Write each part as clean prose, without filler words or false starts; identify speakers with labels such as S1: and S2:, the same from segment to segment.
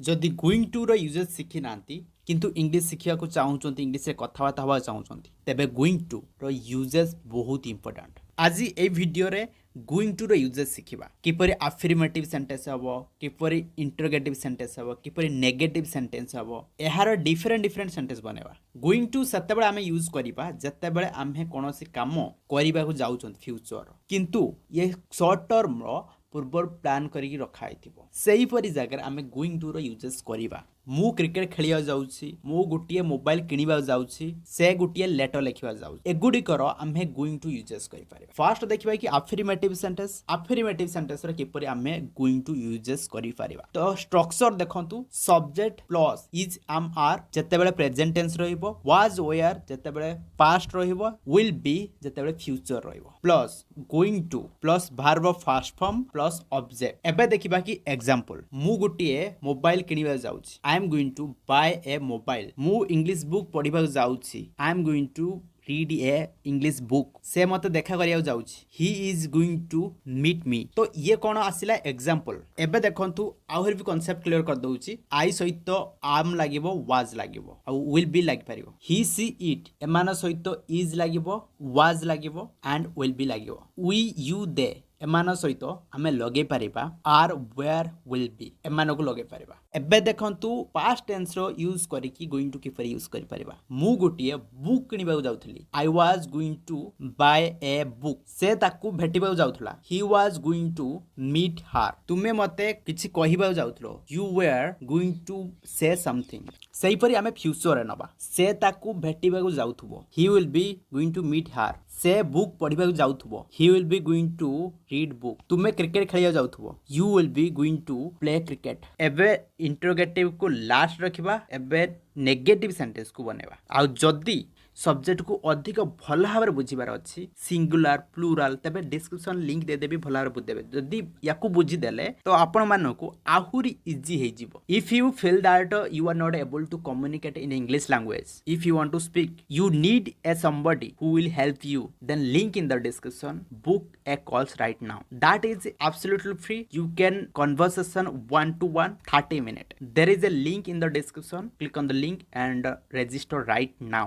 S1: जदि going to रो uses शिखि नांती किंतु इंग्लिश शिखिया को चाहूचंती इंग्लिश रे कथाबार्ता हवा चाहूचंती तेबे गोइंग टू रो यूजेस बहुत इंपोर्टेंट। आज ए वीडियो रे गोइंग टू रो यूजेस शिखिबा किपरि अफर्मेटिव सेंटेंस हबो किपरि इंटरोगेटिव सेंटेंस हबो किपरि नेगेटिव सेंटेंस हबो एहार डिफरेंट डिफरेंट सेंटेंस बनेबा। गोइंग टू सेतेबेले आमे यूज करिबा जेतेबेले आमे कोनोसी काम करिबा को जाउचंती फ्यूचर किंतु ये शॉर्ट टर्म रो पूर्व प्लान करिक रखा सही परी जगह आम गोइंग टू रो यूजेस करिबा। मु क्रिकेट खेलिया जाउछि मु गोटिए मोबाइल किनिबा जाउछि से गोटिए लेटर लिखिबा जाउछि एगुडिकर आमे गोइंग टू यूजेस करि पारे। फर्स्ट देखिबा कि अफर्मेटिव सेंटेंस रे किपरि आमे गोइंग टू यूजेस करि पारिबा। तो स्ट्रक्चर देखंतु subject plus is am are जेतेबेले प्रेजेंट टेंस रहिबो वाज वेयर जेतेबेले पास्ट रहिबो विल बी जेतेबेले फ्यूचर रहिबो plus going to plus verb of first form plus object. एबे देखिबा कि एग्जांपल मु गोटिए मोबाइल किनिबा जाउछि I am going to buy a mobile. मु इंग्लिश बुक पढ़िबा जाउछि I am going to read a English book. से मते देखा करिया जाउछि he is going to meet me. तो ये कोन आसिला एग्जांपल। एबे देखंतु आहुर भी कांसेप्ट क्लियर कर दउछि आई सहित आम लागिबो वाज लागिबो आ विल बी लागि परिबो ही सी इट एमान सहित इज लागिबो वाज लागिबो एंड विल बी लागिबो वी यू दे एमान सहित आमे लगे पारिबा आर वेयर विल बी एमान को लगे पारिबा। एबे देखंतु पास्ट टेंस रो यूज करिकि गोइंग टू किपर यूज करि पारिबा। मु गोटिए बुक किनिबा जाउथली I was going to buy a book. से ताकू भेटिबा जाउथला ही was going to meet her. तुमे मते किछि कहिबा जाउथलो you were going to say something. सही परि आमे फ्यूचर रे नबा से ताकू भेटिबा जाउथबो he will be going to meet her. से बुक पढ़िबा जाउथबो he will be going to read book. तुमे क्रिकेट खेलिया जाउथबो you will be going to play cricket. एबे इंटरोगेटिव को लास्ट रखिबा एबे नेगेटिव सेंटेंस को बनेबा। आ जदी सब्जेक्ट को अधिक भल भाव बुझीबार अच्छी सिंगुलर प्लूराल तेबे डिस्क्रिप्शन लिंक दे देबी भल भाव बुझेबे। जदी याकू बुझी देले तो आपण मानको आहुरी इजी हे जिवो। If you feel that you are not able to communicate in English language if you want to speak you need a somebody who will help you then link in the description book a calls right now that is absolutely free you can conversation 1-to-1 30 minutes there is a link in the description click on the link and register right now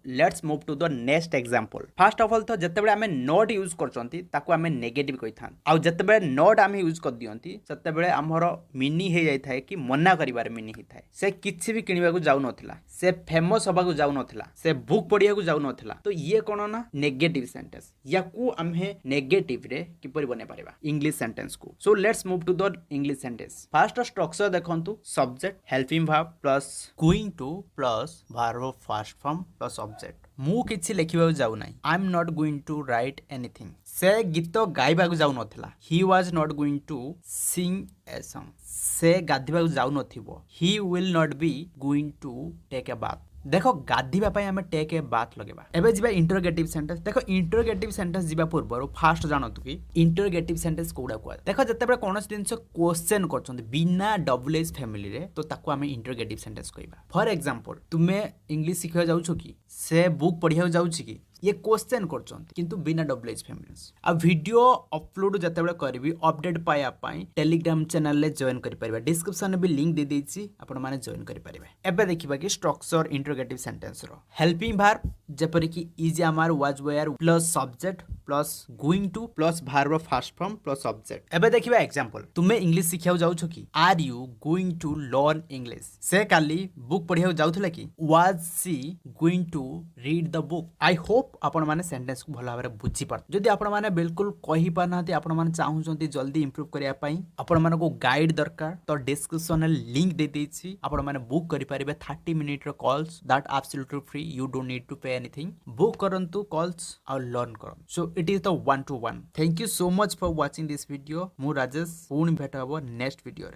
S1: let's move to the next example. First of all तो जतेबेले आमे not use करचंती ताकू आमे negative कहिथान आ जतेबेले not आमे यूज कर दियंती सेतेबेले हमर मीनी हे जाय थाए कि मना करिवार मीनी हे थाए। से किछि भी किनिबा को जाउ नथिला से फेमस होबा को जाउ नथिला से बुक पढिया को जाउ नथिला। तो ये कोन ना नेगेटिव सेंटेंस याकू आमे नेगेटिव रे किपरि बने पारिबा इंग्लिश सेंटेंस को। So let's move to the English sentence. First structure देखंतु subject helping verb plus going to plus verb of first form plus object. मु किछि लेखिबा जाउ नै I am not going to write anything. से गीत गाइबा को जाउ नथिला he was not going to sing a song. से गाधिबा को जाउ नथिबो he will not be going to take a bath. देखो गाधिबा पई हमें टेक ए बाथ लगेबा। एबे जिबा इंटरोगेटिव सेंटेंस। देखो इंटरोगेटिव सेंटेंस जिबा पूर्व फास्ट जानतु कि इंटरोगेटिव सेंटेंस कोडा को। देखो जतेबे कोनस दिनस क्वेश्चन करछन बिना डबल एस फैमिली रे तो ताको हमें इंटरोगेटिव सेंटेंस कहबा। फॉर एग्जांपल तुमे इंग्लिश सिखिया जाउछो कि से बुक पढिया जाउछि कि ये क्वेश्चन करछन किंतु बिना डबल एज फैमिलीज। आ वीडियो अपलोड जतेबेले करबी अपडेट पाया पई टेलीग्राम चैनल ले जॉइन करि परिबा। डिस्क्रिप्शन में भी लिंक दे देछि आपण माने जॉइन करि परिबे। एबे देखिबा कि स्ट्रक्चर इंटरोगेटिव सेंटेंस रो हेल्पिंग वर्ब जेपरि कि इज आमार was were plus subject plus going to plus verb of first form plus object. एबे देखिबा एग्जांपल तुमे इंग्लिश सिखिया जाउछो कि are you going to learn English. से काली बुक पढिया जाउथला कि was she going to read the book. I hope आपण माने सेंटेंस को भला भाबरे बुझी पार। जदि आपण माने बिल्कुल कहि पानाते आपण माने चाहउचंती जल्दी इंप्रूव करिया पई आपण माने को गाइड दरकार तो डिस्क्रिप्शन लिंक दे देछि आपण माने बुक करि पारिबे 30 मिनिट रो calls that absolutely free you don't need to pay anything. Book करंतु कॉल्स और लर्न करन। So it is the 1-to-1। Thank you so much for watching this video. मु राजेश पुणी भेट हबो नेक्स्ट वीडियो रे।